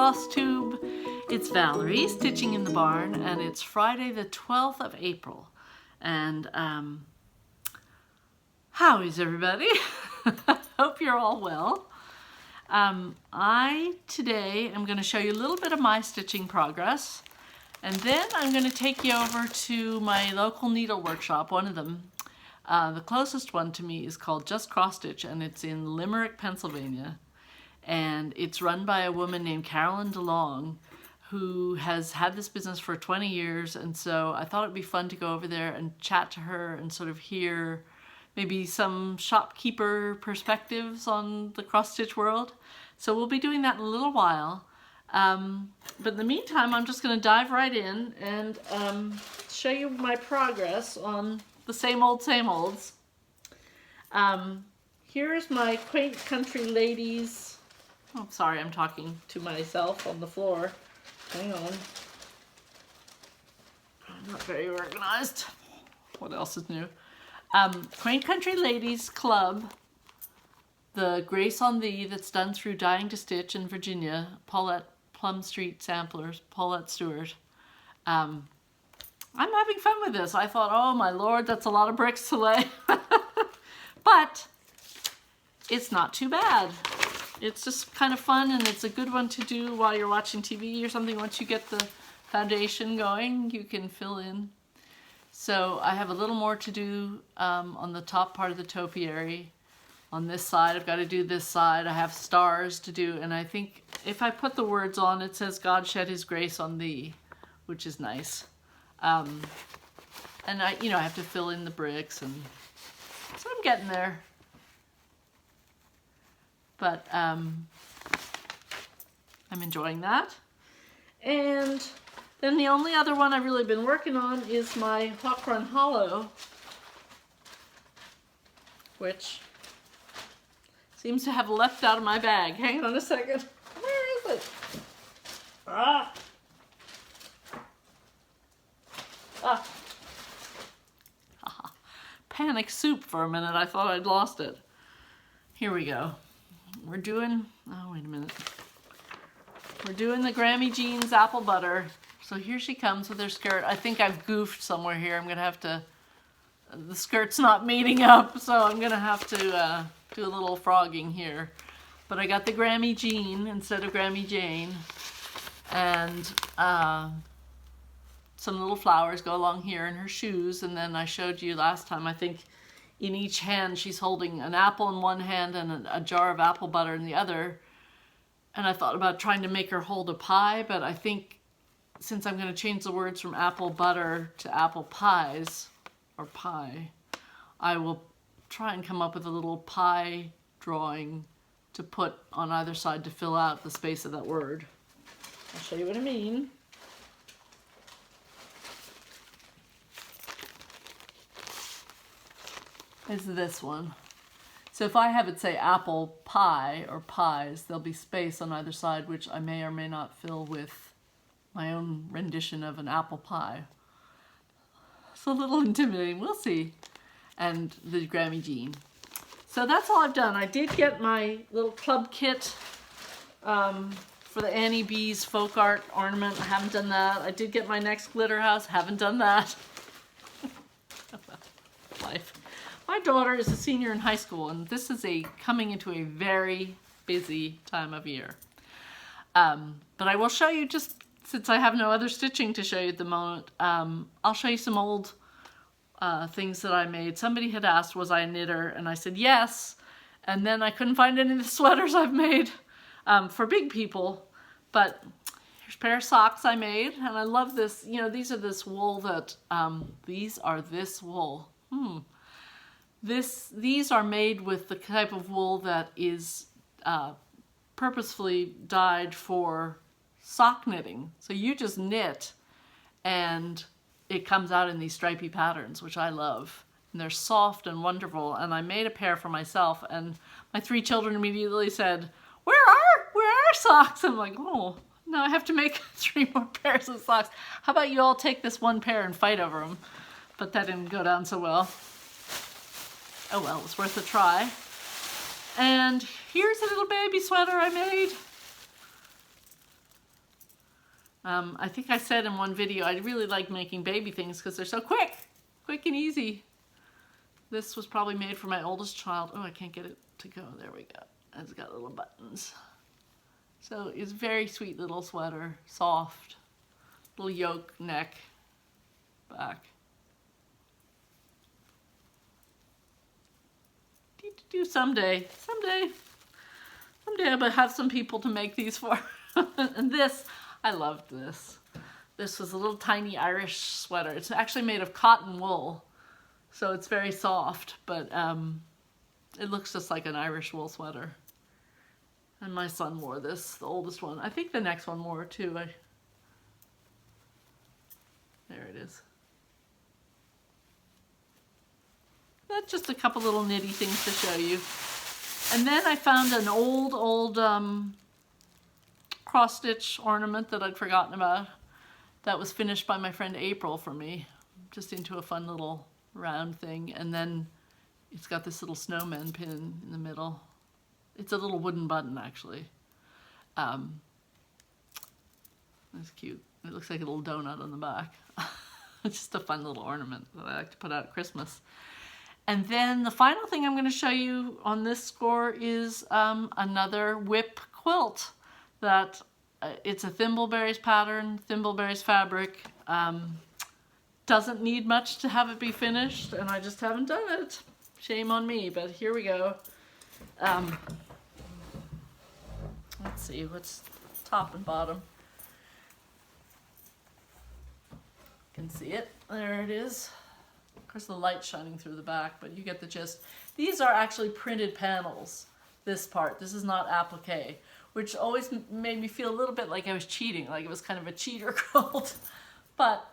Flosstube. It's Valerie, Stitching in the Barn, and it's Friday the 12th of April. And how is everybody? Hope you're all well. I today am going to show you a little bit of my stitching progress, and then I'm going to take you over to my local needle workshop, one of them. The closest one to me is called Just Cross Stitch, and it's in Limerick, Pennsylvania. And it's run by a woman named Carolyn who has had this business for 20 years. And so I thought it'd be fun to go over there and chat to her and sort of hear maybe some shopkeeper perspectives on the cross stitch world. So we'll be doing that in a little while. But in the meantime, I'm just going to dive right in and show you my progress on the same olds. Here's my Quaint Country Ladies. Oh, sorry, I'm talking to myself on the floor. Hang on. I'm not very organized. What else is new? Quaint Country Ladies Club, the Grace on Thee that's done through Dying to Stitch in Virginia, Paulette Plum Street Samplers, Paulette Stewart. I'm having fun with this. I thought, oh my Lord, that's a lot of bricks to lay. But it's not too bad. It's just kind of fun, and it's a good one to do while you're watching TV or something. Once you get the foundation going, you can fill in. So I have a little more to do on the top part of the topiary. On this side, I've got to do this side. I have stars to do, and I think if I put the words on, it says God shed his grace on thee, which is nice. And I have to fill in the bricks, and so I'm getting there. But I'm enjoying that. And then the only other one I've really been working on is my Hawk Run Hollow, which seems to have leapt out of my bag. Hang on a second. Where is it? Ah! Panic soup for a minute. I thought I'd lost it. Here we go. We're doing, oh wait a minute. We're doing the Grammy Jeans apple butter. So here she comes with her skirt. I think I've goofed somewhere here. I'm gonna have to, the skirt's not meeting up, so I'm gonna have to do a little frogging here. But I got the Grammy Jean instead of Grammy Jane. And some little flowers go along here in her shoes. And then I showed you last time, I think, in each hand she's holding an apple in one hand and a jar of apple butter in the other. And I thought about trying to make her hold a pie, but I think since I'm going to change the words from apple butter to apple pies, or pie, I will try and come up with a little pie drawing to put on either side to fill out the space of that word. I'll show you what I mean. Is this one. So if I have it say apple pie or pies, there'll be space on either side, which I may or may not fill with my own rendition of an apple pie. It's a little intimidating, we'll see. And the Grammy Jean. So that's all I've done. I did get my little club kit for the Annie B's folk art ornament. I haven't done that. I did get my next glitter house. Haven't done that. Life. My daughter is a senior in high school, and this is coming into a very busy time of year. But I will show you, just since I have no other stitching to show you at the moment, I'll show you some old things that I made. Somebody had asked, was I a knitter? And I said yes. And then I couldn't find any of the sweaters I've made for big people. But here's a pair of socks I made, and I love this. You know, these are this wool that, these are this wool. These are made with the type of wool that is purposefully dyed for sock knitting. So you just knit and it comes out in these stripy patterns, which I love. And they're soft and wonderful. And I made a pair for myself, and my 3 children immediately said, where are socks? I'm like, oh, now I have to make 3 more pairs of socks. How about you all take this one pair and fight over them? But that didn't go down so well. Oh well, it was worth a try. And here's a little baby sweater I made. I think I said in one video I really like making baby things because they're so quick and easy. This was probably made for my oldest child. Oh, I can't get it to go. There we go. It's got little buttons. So it's a very sweet little sweater, soft, little yoke, neck, back. Someday I'm gonna have some people to make these for. And this, I loved this. This was a little tiny Irish sweater. It's actually made of cotton wool, so it's very soft, but it looks just like an Irish wool sweater. And my son wore this, the oldest one. I think the next one wore it too. There it is. That's just a couple little nitty things to show you. And then I found an old cross-stitch ornament that I'd forgotten about that was finished by my friend April for me, just into a fun little round thing. And then it's got this little snowman pin in the middle. It's a little wooden button, actually. That's cute. It looks like a little donut on the back. It's just a fun little ornament that I like to put out at Christmas. And then the final thing I'm going to show you on this score is another whip quilt. That it's a Thimbleberries pattern, Thimbleberries fabric. Doesn't need much to have it be finished, and I just haven't done it. Shame on me, but here we go. Let's see, what's top and bottom? You can see it. There it is. Of course, the light's shining through the back, but you get the gist. These are actually printed panels, this part. This is not applique, which always made me feel a little bit like I was cheating, like it was kind of a cheater quilt. But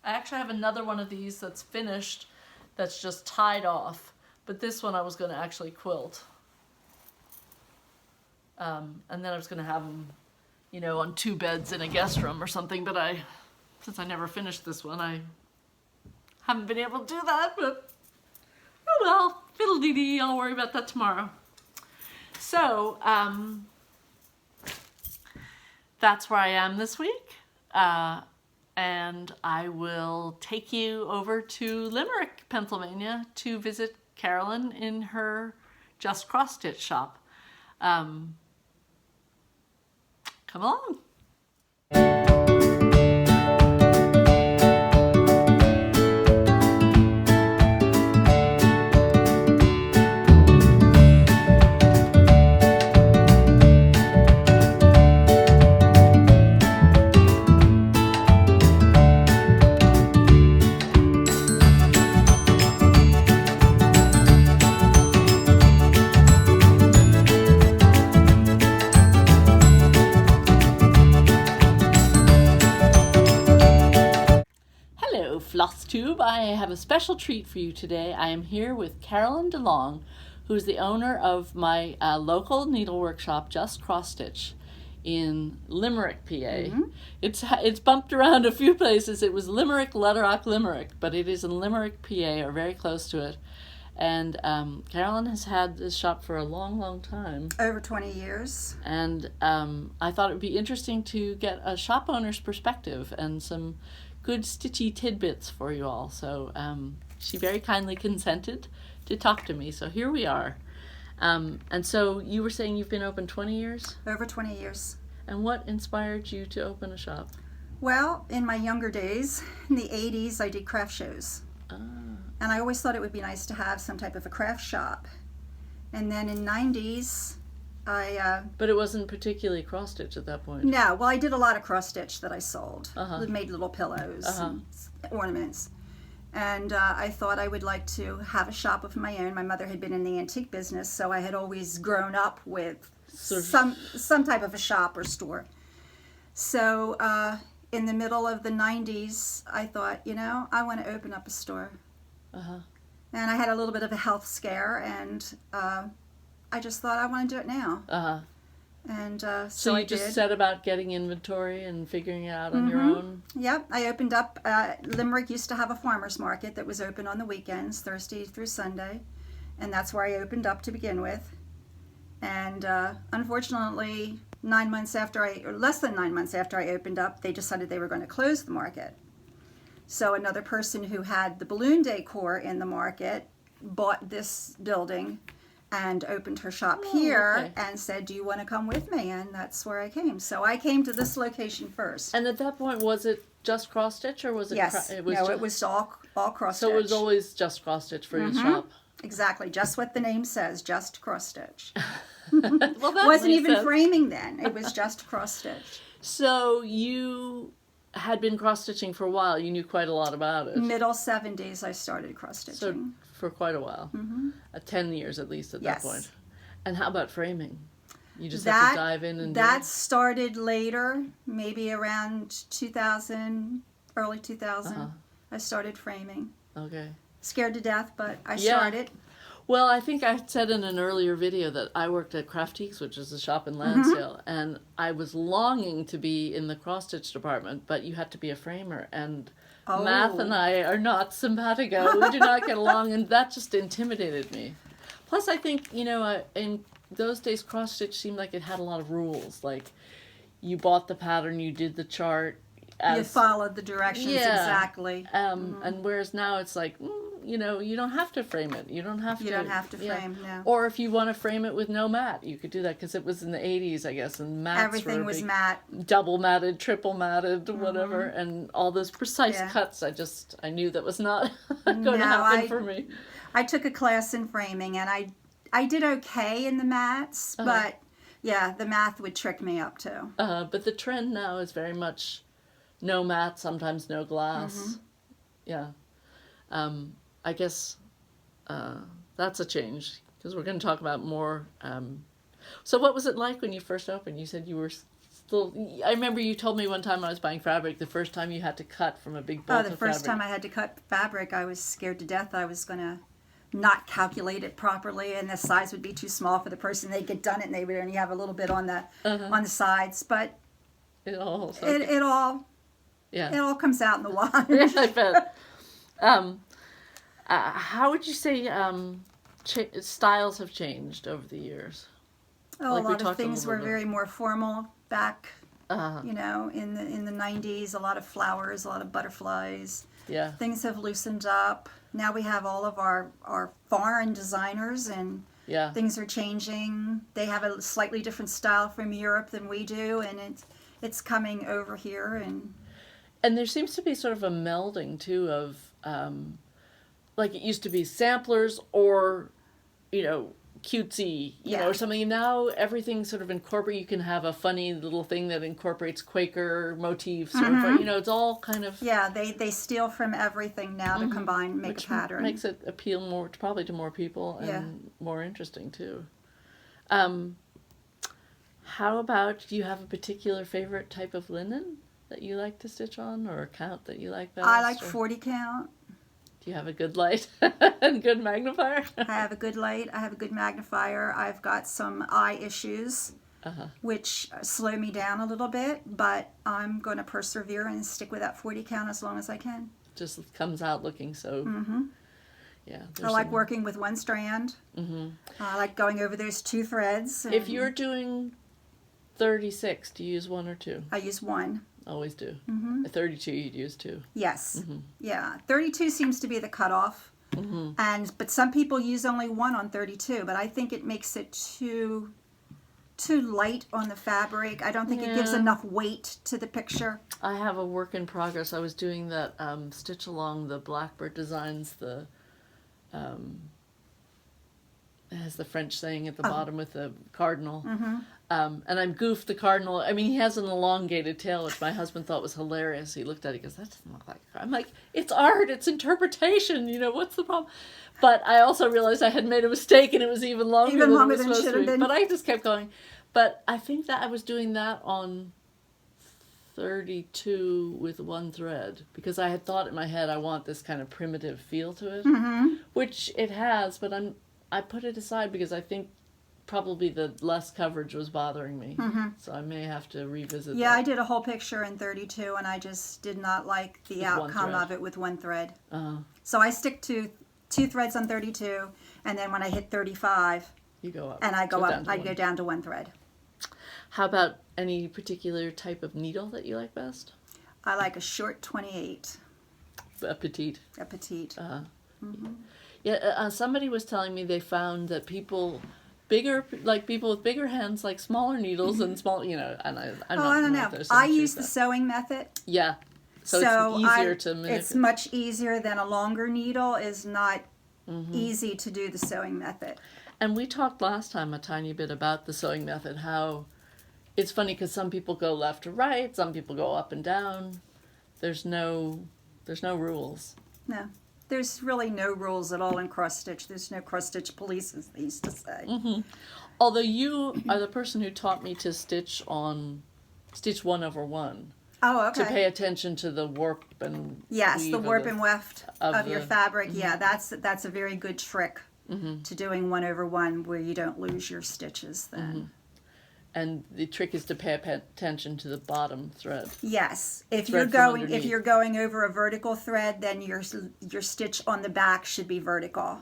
I actually have another one of these that's finished, that's just tied off. But this one I was going to actually quilt. And then I was going to have them, you know, on 2 beds in a guest room or something. But since I never finished this one, I haven't been able to do that. But oh well, fiddle-dee-dee, I'll worry about that tomorrow. So that's where I am this week. And I will take you over to Limerick, Pennsylvania to visit Carolyn in her Just Cross Stitch shop. Come along. Flosstube, I have a special treat for you today. I am here with Carolyn DeLong, who's the owner of my local needlework shop, Just Cross Stitch, in Limerick, PA. Mm-hmm. It's bumped around a few places. It was Limerick, Letterock, Limerick, but it is in Limerick, PA, or very close to it. And Carolyn has had this shop for a long, long time. Over 20 years. And I thought it would be interesting to get a shop owner's perspective and some good stitchy tidbits for you all. So she very kindly consented to talk to me. So here we are. And so you were saying you've been open 20 years? Over 20 years. And what inspired you to open a shop? Well, in my younger days, in the 80s, I did craft shows. And I always thought it would be nice to have some type of a craft shop. And then in 90s, But it wasn't particularly cross-stitch at that point. No, well, I did a lot of cross-stitch that I sold. Made little pillows, and ornaments. And I thought I would like to have a shop of my own. My mother had been in the antique business, so I had always grown up with some type of a shop or store. So in the middle of the 90s, I thought, you know, I want to open up a store. And I had a little bit of a health scare, and I just thought I want to do it now. And so you just set about getting inventory and figuring it out on your own? Yep. I opened up, Limerick used to have a farmer's market that was open on the weekends, Thursday through Sunday. And that's where I opened up to begin with. And unfortunately, less than 9 months after I opened up, they decided they were going to close the market. So another person who had the balloon decor in the market bought this building and opened her shop here and said, do you want to come with me? And that's where I came. So I came to this location first. And at that point, was it just cross stitch, or was it? Yes. It was all cross stitch. So it was always just cross stitch for your shop. Exactly, just what the name says, just cross stitch. Well, that Wasn't makes even sense. framing then. It was just cross stitch. So you had been cross stitching for a while. You knew quite a lot about it. Middle 70s, I started cross So stitching. for quite a while, 10 years at least at that point. And how about framing? You just have to dive in and that started later, maybe around 2000, early 2000. I started framing. Okay. Scared to death, but I started. Well, I think I said in an earlier video that I worked at Craftiques, which is a shop in Lansdale, and I was longing to be in the cross-stitch department, but you had to be a framer, and Math and I are not simpatico. We do not get along, and that just intimidated me. Plus, I think, in those days, cross-stitch seemed like it had a lot of rules, like you bought the pattern, you did the chart. You followed the directions exactly. And whereas now it's like, you don't have to frame it. You don't have to frame, no. Or if you want to frame it with no mat, you could do that, because it was in the 80s, I guess, and mats everything was matte. Double matted, triple matted, whatever, and all those precise cuts. I knew that was not going to happen for me. I took a class in framing, and I did okay in the mats, but the math would trick me up too. But the trend now is very much no mat, sometimes no glass. Yeah. I guess that's a change, because we're going to talk about more. So what was it like when you first opened? You said you were still... I remember you told me one time I was buying fabric, the first time you had to cut from a big bolt of fabric. The first time I had to cut fabric, I was scared to death. I was going to not calculate it properly, and the size would be too small for the person. They'd get done it, and they would only have a little bit on the sides. But it all comes out in the wash. Yeah, I bet. How would you say styles have changed over the years? A lot of things were very more formal back, in the 90s. A lot of flowers, a lot of butterflies. Yeah. Things have loosened up. Now we have all of our foreign designers, and things are changing. They have a slightly different style from Europe than we do, and it's coming over here. And there seems to be sort of a melding, too, of, like it used to be samplers or, cutesy, or something. Now everything sort of you can have a funny little thing that incorporates Quaker motifs, or, it's all kind of... Yeah, they steal from everything now to combine, make a pattern. Makes it appeal probably to more people and more interesting, too. How about, do you have a particular favorite type of linen that you like to stitch on, or a count that you like best? I like 40 count. Do you have a good light and good magnifier? I have a good light. I have a good magnifier. I've got some eye issues, which slow me down a little bit, but I'm going to persevere and stick with that 40 count as long as I can. Just comes out looking so... Yeah. I like working with one strand. I like going over those two threads. If you're doing 36, do you use one or two? I use one. Always do. 32 you'd use two. Yes. Yeah. 32 seems to be the cutoff. But some people use only one on 32, but I think it makes it too light on the fabric. I don't think it gives enough weight to the picture. I have a work in progress. I was doing that stitch along the Blackbird Designs, it has the French saying at the bottom with the cardinal. And I goofed the cardinal. I mean, he has an elongated tail, which my husband thought was hilarious. He looked at it, he goes, that doesn't look like... I'm like, it's art, it's interpretation, what's the problem? But I also realized I had made a mistake, and it was even longer than it was supposed to be. But I just kept going. But I think that I was doing that on 32 with one thread, because I had thought in my head, I want this kind of primitive feel to it, which it has, but I put it aside because I think probably the less coverage was bothering me. So I may have to revisit that. I did a whole picture in 32, and I just did not like the outcome of it with one thread. So I stick to 2 threads on 32, and then when I hit 35, you go up. And I go up. I go down to one thread. How about any particular type of needle that you like best? I like a short 28. A petite. A petite. Yeah, somebody was telling me they found that people with bigger hands like smaller needles and small, and I'm not I don't know. I use the sewing method. Yeah. So it's easier to manipulate. It's much easier than a longer needle is not easy to do the sewing method. And we talked last time a tiny bit about the sewing method, how it's funny because some people go left to right, some people go up and down. There's no rules. No. There's really no rules at all in cross-stitch. There's no cross-stitch police, as they used to say. Although you are the person who taught me to stitch 1/1. Oh, okay. To pay attention to the warp and yes, weave the warp and weft of your fabric. Mm-hmm. Yeah, that's a very good trick to doing 1/1 where you don't lose your stitches then. And the trick is to pay attention to the bottom thread. Yes, if Thread you're going over a vertical thread, then your stitch on the back should be vertical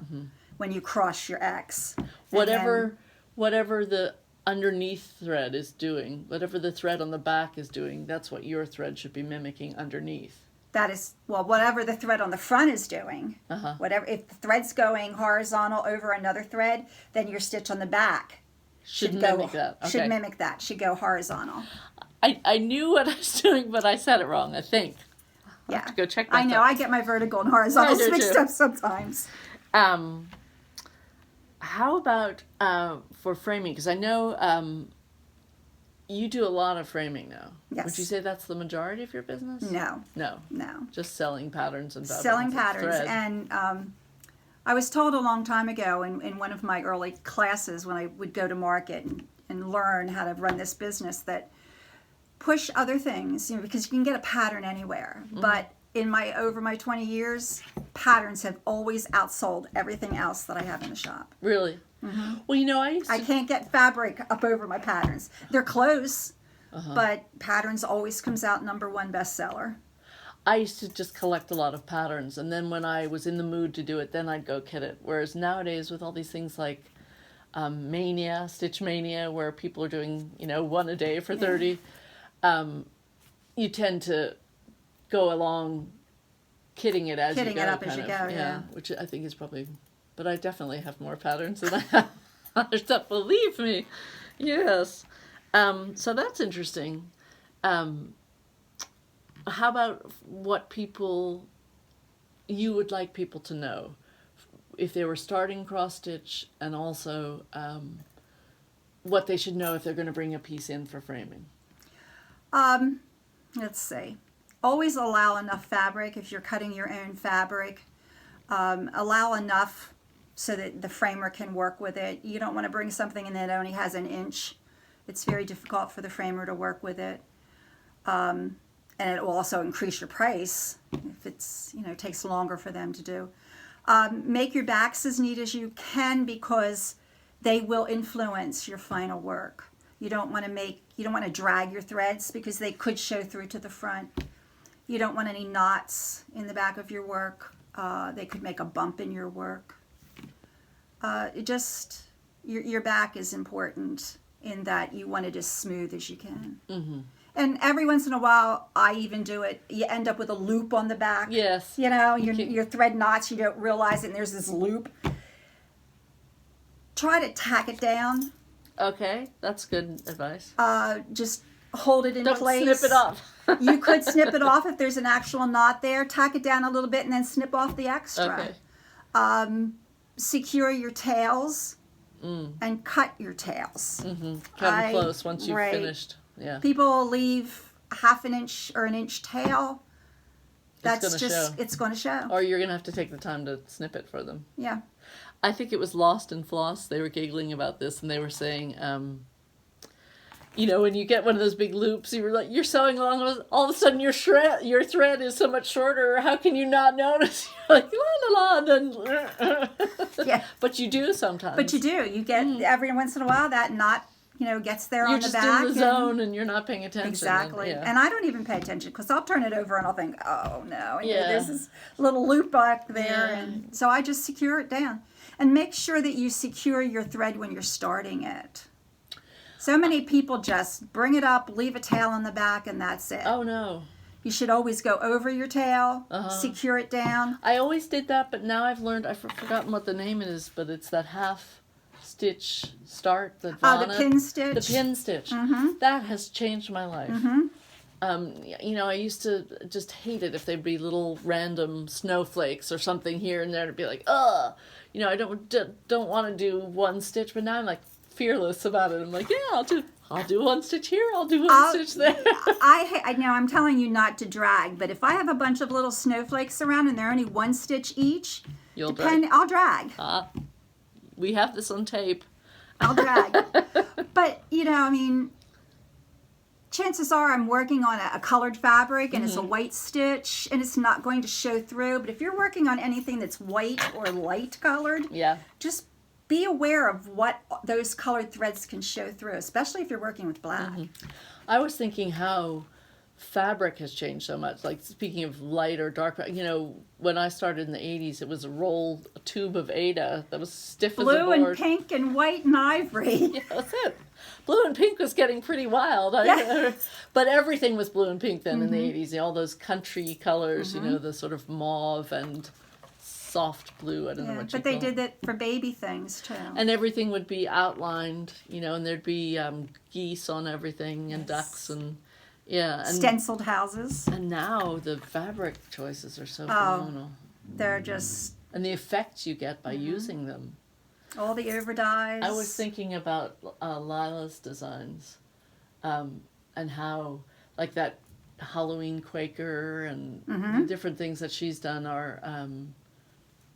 when you cross your X. Whatever the underneath thread is doing, whatever the thread on the back is doing, that's what your thread should be mimicking underneath. That is, well, whatever the thread on the front is doing. Whatever, if the thread's going horizontal over another thread, then your stitch on the back should mimic that. Okay. Should mimic that. Should go horizontal. I knew what I was doing, but I said it wrong, I think. I'll have to go check that I know. out. I get my vertical and horizontal mixed up sometimes. How about for framing? Because I know you do a lot of framing now. Yes. Would you say that's the majority of your business? No. No. Just selling patterns and patterns. Selling patterns. And I was told a long time ago in one of my early classes when I would go to market and learn how to run this business that push other things, because you can get a pattern anywhere. But over my 20 years, patterns have always outsold everything else that I have in the shop. Really? Well, I can't get fabric up over my patterns. They're close, but patterns always comes out #1 bestseller. I used to just collect a lot of patterns, and then when I was in the mood to do it, then I'd go kit it. Whereas nowadays, with all these things like Stitch Mania, where people are doing, one a day for 30, you tend to go along kitting it as you go. Kitting it up as you go, yeah. Which I think is probably, but I definitely have more patterns than I have other stuff, believe me. Yes. So that's interesting. How about what you would like people to know if they were starting cross stitch, and also what they should know if they're going to bring a piece in for framing? Let's see. Always allow enough fabric if you're cutting your own fabric. Allow enough so that the framer can work with it. You don't want to bring something in that only has 1 inch. It's very difficult for the framer to work with it. And it will also increase your price if it's, takes longer for them to do. Make your backs as neat as you can because they will influence your final work. You don't want to drag your threads because they could show through to the front. You don't want any knots in the back of your work. They could make a bump in your work. Your back is important in that you want it as smooth as you can. And every once in a while, I even do it. You end up with a loop on the back. Yes. Your thread knots, you don't realize it, and there's this loop. Try to tack it down. Okay, that's good advice. Just hold it in place. Don't snip it off. You could snip it off if there's an actual knot there. Tack it down a little bit and then snip off the extra. Okay. Secure your tails and cut your tails. Cut them close once you've finished. Yeah. People will leave 1/2 inch or 1 inch tail. It's going to show. Or you're going to have to take the time to snip it for them. Yeah. I think it was Lost in Floss. They were giggling about this, and they were saying, when you get one of those big loops, you're sewing along, all of a sudden your thread is so much shorter. How can you not notice? You're like, la la la, then yeah. But you do sometimes. But you do. You get every once in a while that knot, gets there on the back. You're just in the zone and you're not paying attention. Exactly. And I don't even pay attention because I'll turn it over and I'll think, oh no, yeah. There's this little loop back there. Yeah. And so I just secure it down. And make sure that you secure your thread when you're starting it. So many people just bring it up, leave a tail on the back, and that's it. Oh, no. You should always go over your tail, secure it down. I always did that, but now I've learned, I've forgotten what the name is, but it's that half stitch start. The pin stitch. The pin stitch. That has changed my life. You know, I used to just hate it if there'd be little random snowflakes or something here and there, to be like, ugh. You know, I don't want to do one stitch, but now I'm like fearless about it. I'm like, yeah, I'll do one stitch here, I'll do one stitch there. I know I'm telling you not to drag, but if I have a bunch of little snowflakes around and they're only one stitch each, I'll drag. We have this on tape. I'll drag. But, you know, I mean, chances are I'm working on a colored fabric and it's a white stitch and it's not going to show through. But if you're working on anything that's white or light colored, just be aware of what those colored threads can show through, especially if you're working with black. I was thinking how fabric has changed so much. Like, speaking of light or dark, you know, when I started in the 80s, it was a tube of Ada that was stiff as a board. Blue and pink and white and ivory. Yeah, that's it. Blue and pink was getting pretty wild. But everything was blue and pink then in the 80s. All those country colors, you know, the sort of mauve and soft blue. I don't know what you call it. But they did that for baby things too. And everything would be outlined, you know, and there'd be geese on everything and ducks and and stenciled houses. And now the fabric choices are so phenomenal. They're just... And the effects you get by using them. All the overdyes. I was thinking about Lila's designs and how, like, that Halloween Quaker and the different things that she's done are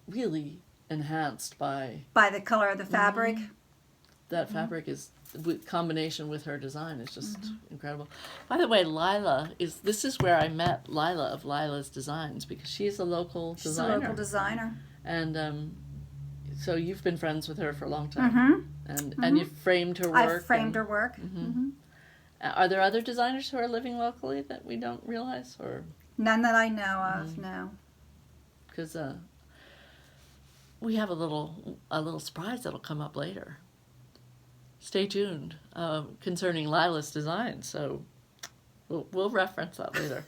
really enhanced by the color of the fabric. That fabric is, with combination with her design, is just incredible. By the way, this is where I met Lila of Lila's Designs, because she's a local designer. She's a local designer. And so you've been friends with her for a long time. And you've framed her work. I've framed her work. Are there other designers who are living locally that we don't realize? Or none that I know of, no. Because we have a little surprise that'll come up later. Stay tuned concerning Lila's design, so we'll reference that later.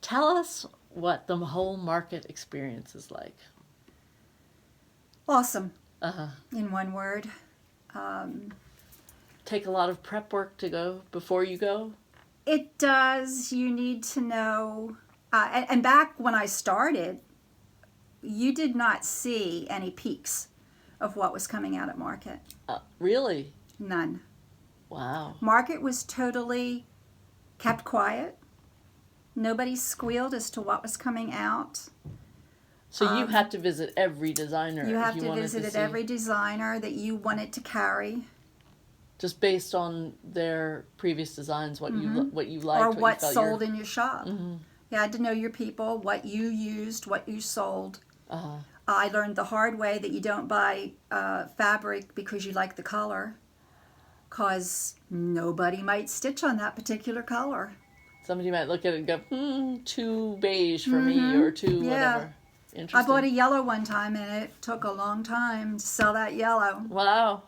Tell us what the whole market experience is like. Awesome. In one word. Take a lot of prep work to go before you go? It does. You need to know. And back when I started, you did not see any peaks of what was coming out at market. Really? None. Wow. Market was totally kept quiet. Nobody squealed as to what was coming out. So you had to visit every designer. You have to visit every designer that you wanted to carry. Just based on their previous designs, what you liked, or what sold in your shop. You had to know your people, what you used, what you sold. I learned the hard way that you don't buy fabric because you like the color, because nobody might stitch on that particular color. Somebody might look at it and go, too beige for me, or too whatever. Interesting. I bought a yellow one time, and it took a long time to sell that yellow. Wow.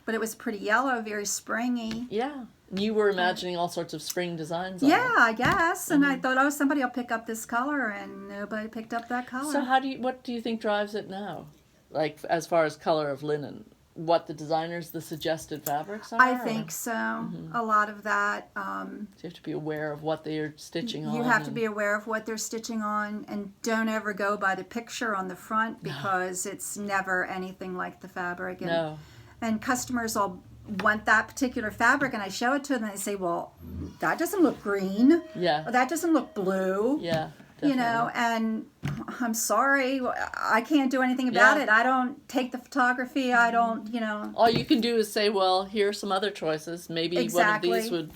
But it was pretty yellow, very springy. Yeah. You were imagining all sorts of spring designs on it. I guess. And I thought, somebody will pick up this color, and nobody picked up that color. So what do you think drives it now? Like, as far as color of linen? What the suggested fabrics are? I think so. A lot of that. So you have to be aware of what they're stitching on. You have to be aware of what they're stitching on, and don't ever go by the picture on the front, because it's never anything like the fabric. And, and customers will want that particular fabric, and I show it to them, and they say, well, that doesn't look green. Yeah. Or that doesn't look blue. Yeah. Definitely. You know, and I'm sorry, I can't do anything about it. I don't take the photography. I don't, All you can do is say, well, here are some other choices. Maybe one of these would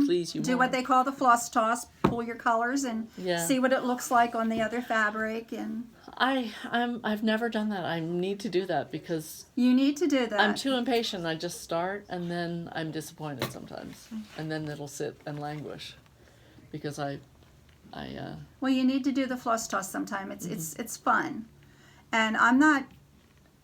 please you more. Do what they call the floss toss. Pull your colors and see what it looks like on the other fabric. And I've never done that. I need to do that, because you need to do that. I'm too impatient. I just start, and then I'm disappointed sometimes, and then it'll sit and languish, because well, you need to do the floss toss sometime. It's fun, and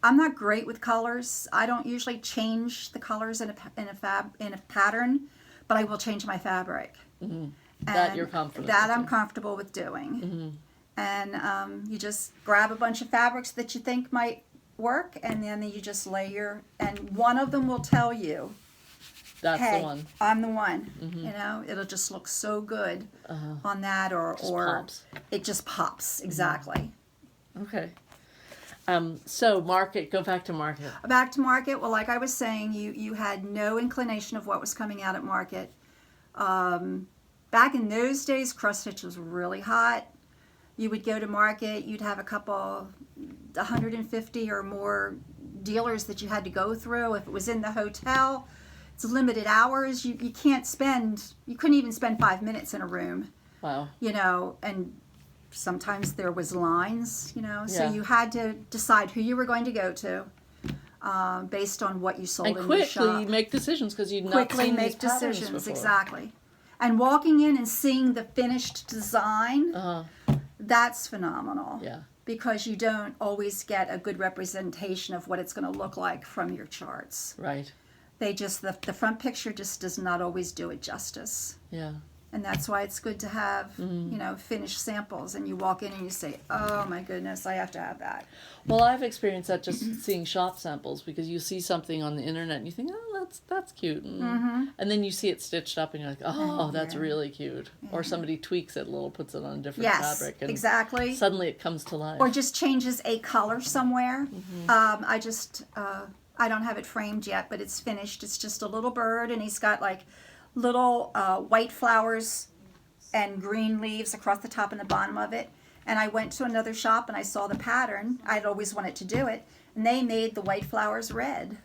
I'm not great with colors. I don't usually change the colors in a pattern, but I will change my fabric. Mm-hmm. That you're confident. That I'm comfortable with doing. Mm-hmm. And you just grab a bunch of fabrics that you think might work, and then you just layer, and one of them will tell you, that's hey, the one. I'm the one. Mm-hmm. You know, it'll just look so good Uh-huh. on that, or Pops. it just pops. Exactly. Okay. So market, go back to market. Back to market. Well, like I was saying, you had no inclination of what was coming out at market. Back in those days, cross stitch was really hot. You would go to market, you'd have a couple, 150 or more dealers that you had to go through. If it was in the hotel, it's limited hours. You couldn't even spend 5 minutes in a room. Wow. You know, and sometimes there was lines, you know, so Yeah. you had to decide who you were going to go to based on what you sold And in the shop. quickly make decisions because you'd not seen these patterns before. Exactly. And walking in and seeing the finished design, that's phenomenal. Yeah. Because you don't always get a good representation of what it's going to look like from your charts. Right. They just, the front picture just does not always do it justice. Yeah. And that's why it's good to have, you know, finished samples. And you walk in and you say, oh my goodness, I have to have that. Well, I've experienced that just seeing shop samples, because you see something on the internet and you think, oh, that's cute. And then you see it stitched up and you're like, oh, that's really cute. Or somebody tweaks it a little, puts it on a different fabric. And exactly. suddenly it comes to life. Or just changes a color somewhere. I don't have it framed yet, but it's finished. It's just a little bird, and he's got like little white flowers and green leaves across the top and the bottom of it. And I went to another shop and I saw the pattern. I'd always wanted to do it. And they made the white flowers red.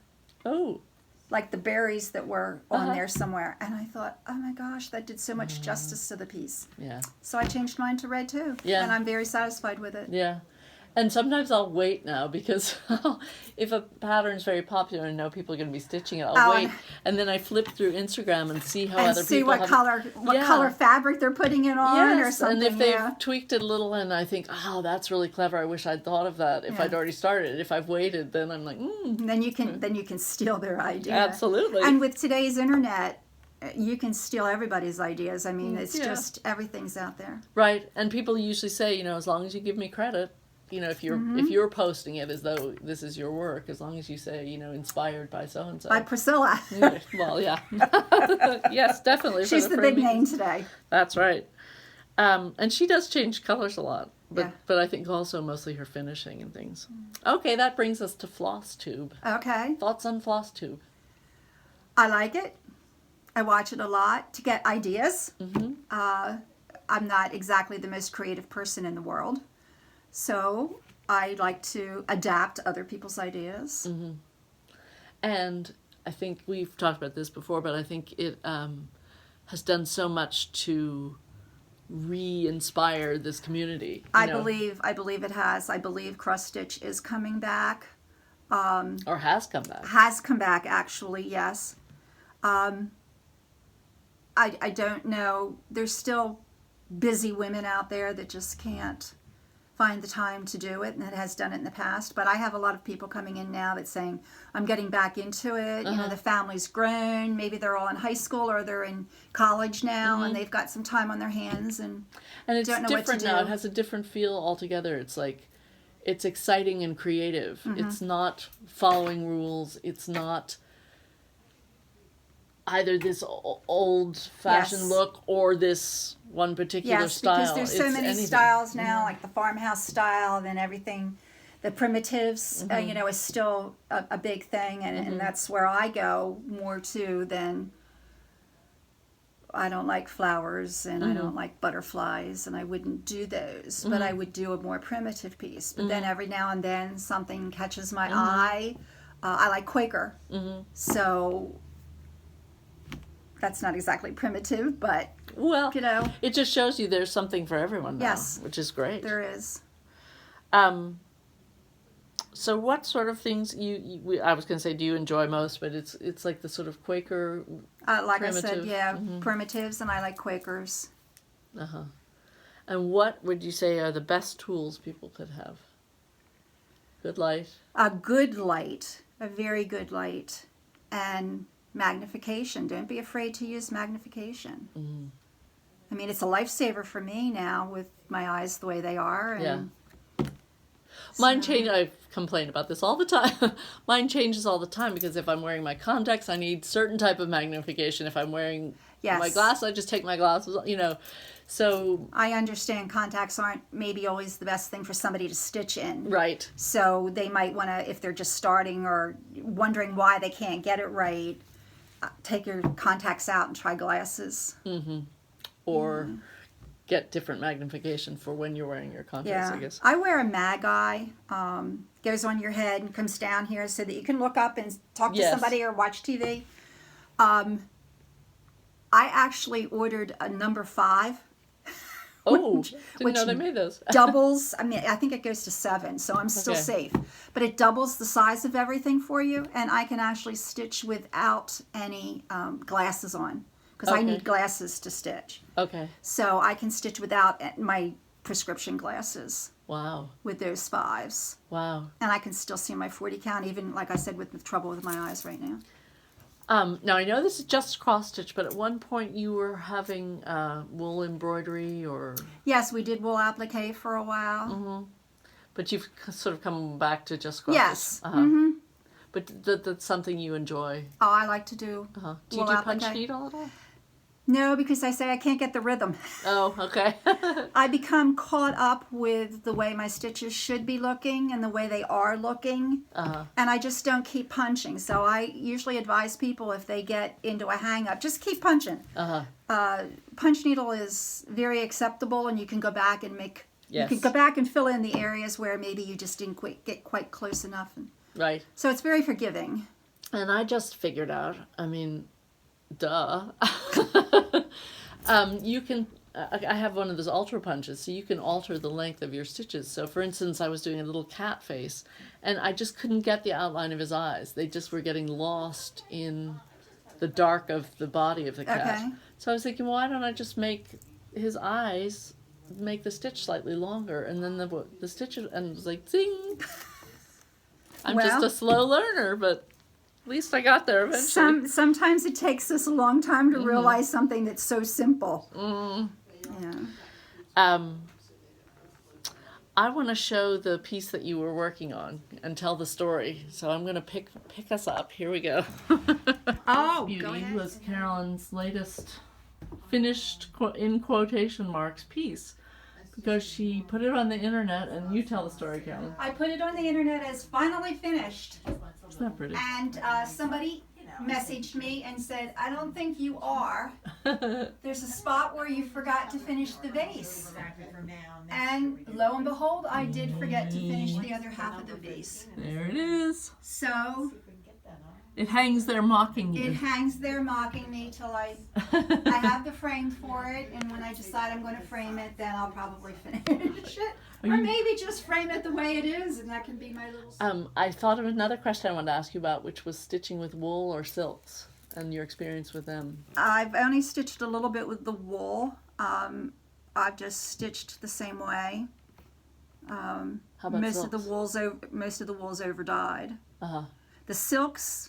Oh. Like the berries that were on there somewhere. And I thought, oh my gosh, that did so much justice to the piece. Yeah. So I changed mine to red too. Yeah. And I'm very satisfied with it. Yeah. And sometimes I'll wait now, because if a pattern's very popular and I know people are going to be stitching it, I'll wait. And then I flip through Instagram and see how other see people what color fabric they're putting it on or something. And if they've tweaked it a little and I think, oh, that's really clever, I wish I'd thought of that if I'd already started. If I've waited, then I'm like, And then you can steal their idea. Absolutely. And with today's internet, you can steal everybody's ideas. I mean, it's just everything's out there. Right. And people usually say, you know, as long as you give me credit, you know, if you're posting it as though this is your work, as long as you say, you know, inspired by so and so. By Priscilla. Well, yeah. Yes, definitely. She's the big name today. That's right. And she does change colors a lot, but I think also mostly her finishing and things. Okay, that brings us to Flosstube. Okay. Thoughts on Flosstube? I like it. I watch it a lot to get ideas. I'm not exactly the most creative person in the world. So I like to adapt other people's ideas. And I think we've talked about this before, but I think it has done so much to re-inspire this community. I believe it has. I believe cross stitch is coming back. Or has come back. Has come back, actually, yes. I don't know. There's still busy women out there that just can't find the time to do it, and that has done it in the past. But I have a lot of people coming in now that's saying, I'm getting back into it. You know, the family's grown. Maybe they're all in high school or they're in college now, and they've got some time on their hands and it's don't know what to different do. now. It has a different feel altogether. It's like, it's exciting and creative. It's not following rules. It's not either this old-fashioned look or this one particular style. Yes, because there's so many styles now, like the farmhouse style, and then everything, the primitives, you know, is still a big thing, and that's where I go more to than I don't like flowers, and I don't like butterflies, and I wouldn't do those, but I would do a more primitive piece. But then every now and then something catches my eye. I like Quaker, so that's not exactly primitive, but well, you know, it just shows you there's something for everyone now, Yes. which is great. there is. So what sort of things I was going to say, do you enjoy most? But it's like the sort of Quaker, Like primitive. I said, primitives, and I like Quakers. And what would you say are the best tools people could have? Good light. A good light, a very good light, and magnification. Don't be afraid to use magnification. Mm. I mean, it's a lifesaver for me now with my eyes the way they are. And Yeah. Mine change. I complain about this all the time. Mine changes all the time because if I'm wearing my contacts, I need certain type of magnification. If I'm wearing my glasses, I just take my glasses. So I understand contacts aren't maybe always the best thing for somebody to stitch in. Right. So they might want to, if they're just starting or wondering why they can't get it right, take your contacts out and try glasses. Mm-hmm. Or get different magnification for when you're wearing your contacts, I guess. I wear a mag eye. Goes on your head and comes down here so that you can look up and talk to somebody or watch TV. I actually ordered a number 5. Oh, didn't know they made those. Doubles. I mean, I think it goes to 7, so I'm still safe. But it doubles the size of everything for you, and I can actually stitch without any glasses on because I need glasses to stitch. Okay. So I can stitch without my prescription glasses. Wow. With those 5s. Wow. And I can still see my 40 count, even like I said, with the trouble with my eyes right now. Now I know this is just cross stitch, but at one point you were having wool embroidery or... Yes, we did wool applique for a while. Mm-hmm. But you've sort of come back to just cross stitch. Yes. Mm-hmm. But that's something you enjoy. Oh, I like to do Do you do punch needle at all? No, because I say I can't get the rhythm. Oh, okay. I become caught up with the way my stitches should be looking and the way they are looking. And I just don't keep punching. So I usually advise people if they get into a hang-up, just keep punching. Punch needle is very acceptable, and you can go back and make... Yes. You can go back and fill in the areas where maybe you just didn't get quite close enough. Right. So it's very forgiving. And I just figured out, I mean... Duh. You can, I have one of those ultra punches, so you can alter the length of your stitches. So for instance, I was doing a little cat face, and I just couldn't get the outline of his eyes. They just were getting lost in the dark of the body of the cat. Okay. So I was thinking, why don't I just make his eyes, make the stitch slightly longer, and then the stitch, and it was like, zing! I'm just a slow learner, but... At least I got there eventually. Sometimes it takes us a long time to realize something that's so simple. Yeah. I want to show the piece that you were working on and tell the story. So I'm going to pick us up. Here we go. Oh, Beauty go ahead. was Carolyn's latest finished, in quotation marks, piece. Because she put it on the internet, and you tell the story, Carolyn. I put it on the internet as finally finished. Isn't that pretty? And somebody messaged me and said, I don't think you are. There's a spot where you forgot to finish the vase. And lo and behold, I did forget to finish the other half of the vase. There it is. So... It hangs there mocking you. It hangs there mocking me till I have the frame for it, and when I decide I'm going to frame it, then I'll probably finish it. Or maybe just frame it the way it is, and that can be my little... I thought of another question I wanted to ask you about, which was stitching with wool or silks, and your experience with them. I've only stitched a little bit with the wool. I've just stitched the same way. How about most silks? Most of the wool's over dyed. The silks,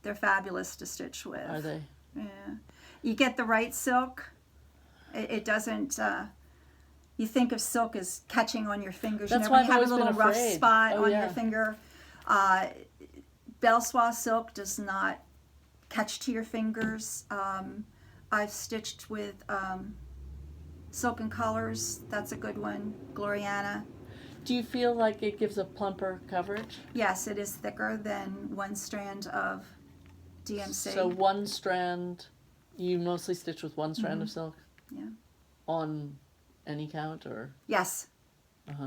they're fabulous to stitch with. Are they? Yeah. You get the right silk. It doesn't... you think of silk as catching on your fingers. That's you why know, I've you have a always little been rough afraid. spot on yeah. your finger. Belsois silk does not catch to your fingers. I've stitched with Silken Colors. That's a good one. Gloriana. Do you feel like it gives a plumper coverage? Yes, it is thicker than one strand of DMC. So one strand, you mostly stitch with one strand of silk? Yeah. On any count or? Yes.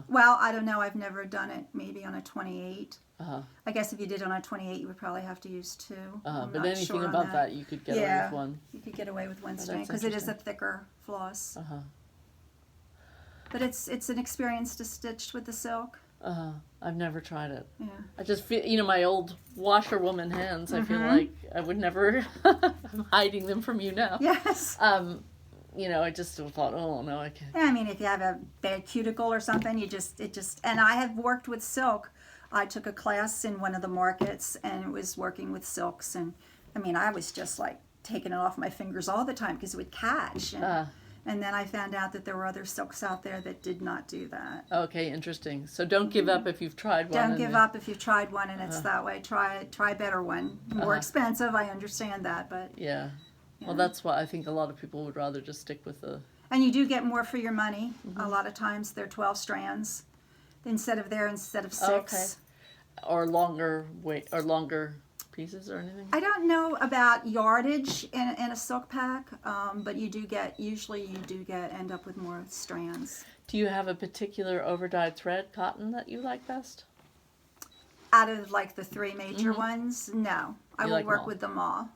Well, I don't know. I've never done it maybe on a 28. I guess if you did on a 28, you would probably have to use 2. But anything about that you could get away with one? You could get away with one strand because it is a thicker floss. But it's an experience to stitch with the silk. I've never tried it. Yeah. I just feel, my old washerwoman hands, I feel like I would never, I'm hiding them from you now. Yes. I just thought, oh, no, I can't. Yeah, I mean, if you have a bad cuticle or something, and I have worked with silk I took a class in one of the markets, and it was working with silks. And I mean, I was just like taking it off my fingers all the time because it would catch. And then I found out that there were other silks out there that did not do that. Okay, interesting. So don't give up if you've tried one. Don't give up if you've tried one and it's that way. Try a better one. More expensive, I understand that, but yeah. Well, that's why I think a lot of people would rather just stick with the... And you do get more for your money. A lot of times they're 12 strands instead of 6. Okay. Or longer pieces or anything? I don't know about yardage in a silk pack, but you do end up with more strands. Do you have a particular overdyed thread, cotton, that you like best? Out of like the 3 major ones, no. I will work with them all.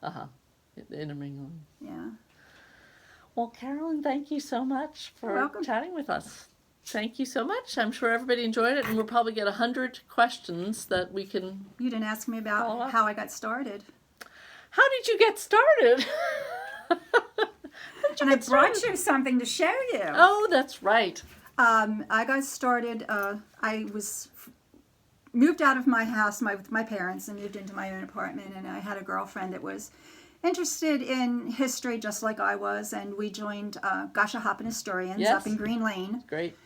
The intermingling. Yeah. Well, Carolyn, thank you so much for chatting with us. Thank you so much. I'm sure everybody enjoyed it, and we'll probably get 100 questions that we can... You didn't ask me about how I got started. How did you get started? And I brought you something to show you. Oh, that's right. I got started, I was moved out of my house with my parents and moved into my own apartment, and I had a girlfriend that was interested in history just like I was, and we joined Gasha Hoppin Historians up in Green Lane. Great.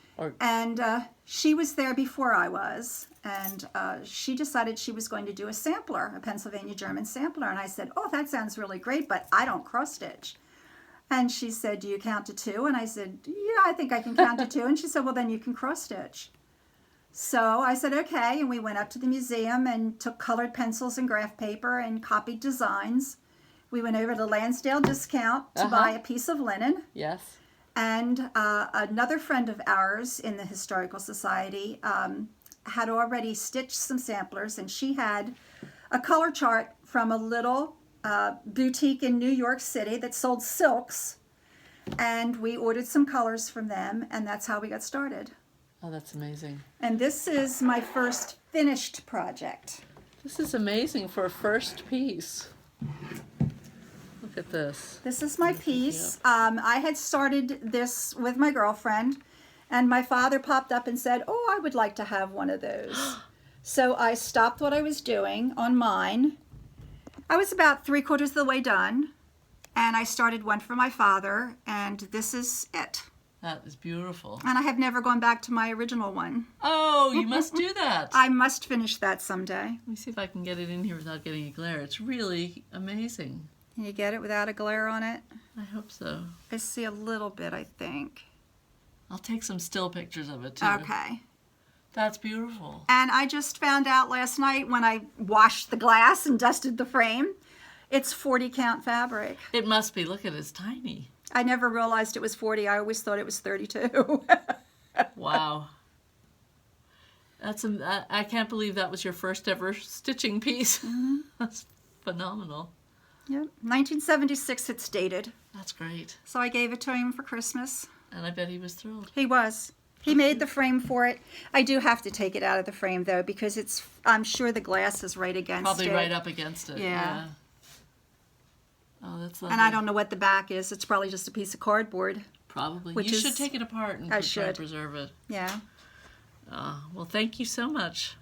And she was there before I was, and she decided she was going to do a sampler, a Pennsylvania German sampler, and I said, oh, that sounds really great, but I don't cross stitch. And she said, do you count to 2? And I said, yeah, I think I can count to 2. And she said, well, then you can cross stitch. So I said, okay, and we went up to the museum and took colored pencils and graph paper and copied designs. We went over to Lansdale Discount to buy a piece of linen. Yes. And another friend of ours in the Historical Society had already stitched some samplers, and she had a color chart from a little boutique in New York City that sold silks, and we ordered some colors from them, and that's how we got started. Oh, that's amazing. And this is my first finished project. This is amazing for a first piece. Look at this. This is my piece. I had started this with my girlfriend, and my father popped up and said, oh, I would like to have one of those. So I stopped what I was doing on mine. I was about 3/4 of the way done, and I started one for my father, and this is it. That is beautiful. And I have never gone back to my original one. Oh, you must do that. I must finish that someday. Let me see if I can get it in here without getting a glare. It's really amazing. Can you get it without a glare on it? I hope so. I see a little bit, I think. I'll take some still pictures of it, too. Okay. That's beautiful. And I just found out last night when I washed the glass and dusted the frame, it's 40 count fabric. It must be. Look at it. It's tiny. I never realized it was 40. I always thought it was 32. Wow. I can't believe that was your first ever stitching piece. That's phenomenal. Yep. 1976 it's dated. That's great. So I gave it to him for Christmas. And I bet he was thrilled. He was. He made the frame for it. I do have to take it out of the frame though, because I'm sure the glass is right against it. Probably right up against it. Yeah. Oh, that's lovely. And I don't know what the back is. It's probably just a piece of cardboard. Probably. You should take it apart and try to preserve it. Yeah. Well, thank you so much.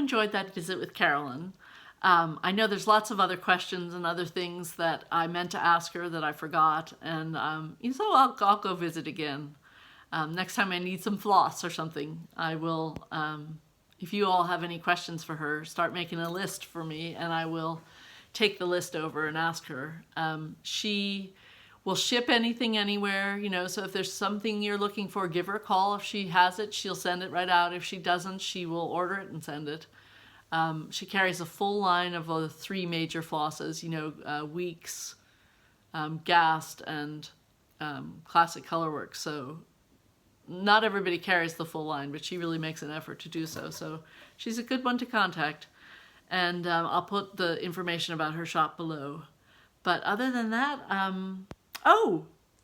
enjoyed that visit with Carolyn. I know there's lots of other questions and other things that I meant to ask her that I forgot, and so I'll go visit again. Next time I need some floss or something, I will, if you all have any questions for her, start making a list for me, and I will take the list over and ask her. She will ship anything anywhere, so if there's something you're looking for, give her a call. If she has it, she'll send it right out. If she doesn't, she will order it and send it. She carries a full line of the 3 major flosses, Weeks, Gast, and Classic Colorworks. So not everybody carries the full line, but she really makes an effort to do so. So she's a good one to contact. And I'll put the information about her shop below. But other than that,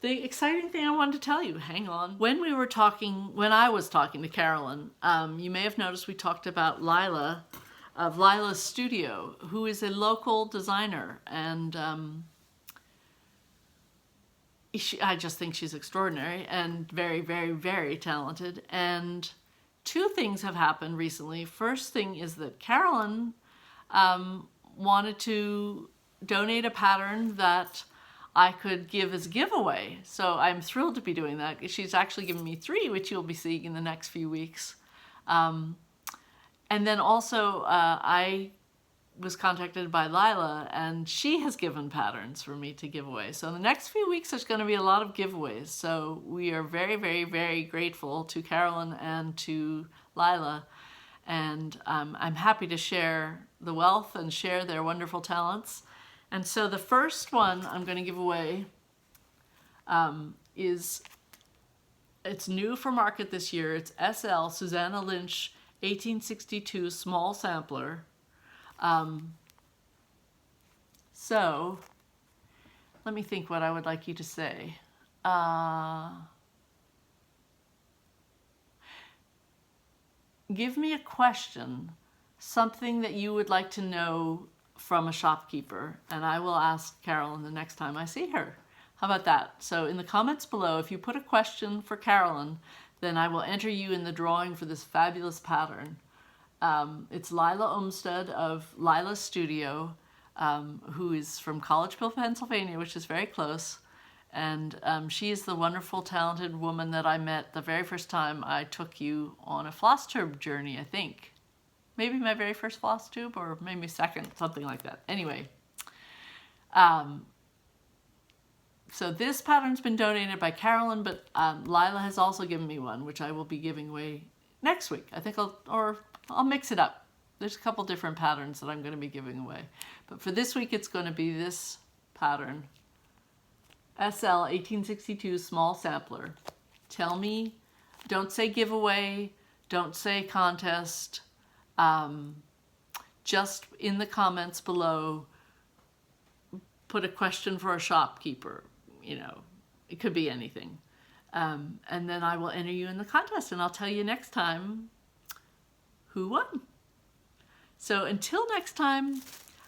the exciting thing I wanted to tell you, hang on. When I was talking to Carolyn, you may have noticed we talked about Lila of Lila's Studio, who is a local designer. And I just think she's extraordinary and very, very, very talented. And 2 things have happened recently. First thing is that Carolyn wanted to donate a pattern that I could give as a giveaway. So I'm thrilled to be doing that. She's actually given me 3, which you'll be seeing in the next few weeks. And then also I was contacted by Lila, and she has given patterns for me to give away. So in the next few weeks, there's going to be a lot of giveaways. So we are very, very, very grateful to Carolyn and to Lila. And I'm happy to share the wealth and share their wonderful talents. And so the first one I'm going to give away it's new for market this year. It's SL Susanna Lynch 1862 small sampler. So let me think what I would like you to say. Give me a question, something that you would like to know from a shopkeeper, and I will ask Carolyn the next time I see her. How about that? So in the comments below, if you put a question for Carolyn, then I will enter you in the drawing for this fabulous pattern. It's Lila Olmsted of Lila's Studio, who is from Collegeville, Pennsylvania, which is very close. And she is the wonderful, talented woman that I met the very first time I took you on a Flosstube journey, I think. Maybe my very first Flosstube, or maybe second, something like that. Anyway, so this pattern's been donated by Carolyn, but Lila has also given me one, which I will be giving away next week. I think I'll mix it up. There's a couple different patterns that I'm going to be giving away. But for this week, it's going to be this pattern, SL 1862 small sampler. Tell me, don't say giveaway, don't say contest. Just in the comments below, put a question for a shopkeeper. It could be anything. And then I will enter you in the contest, and I'll tell you next time who won. So until next time,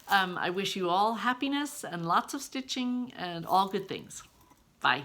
I wish you all happiness and lots of stitching and all good things. Bye.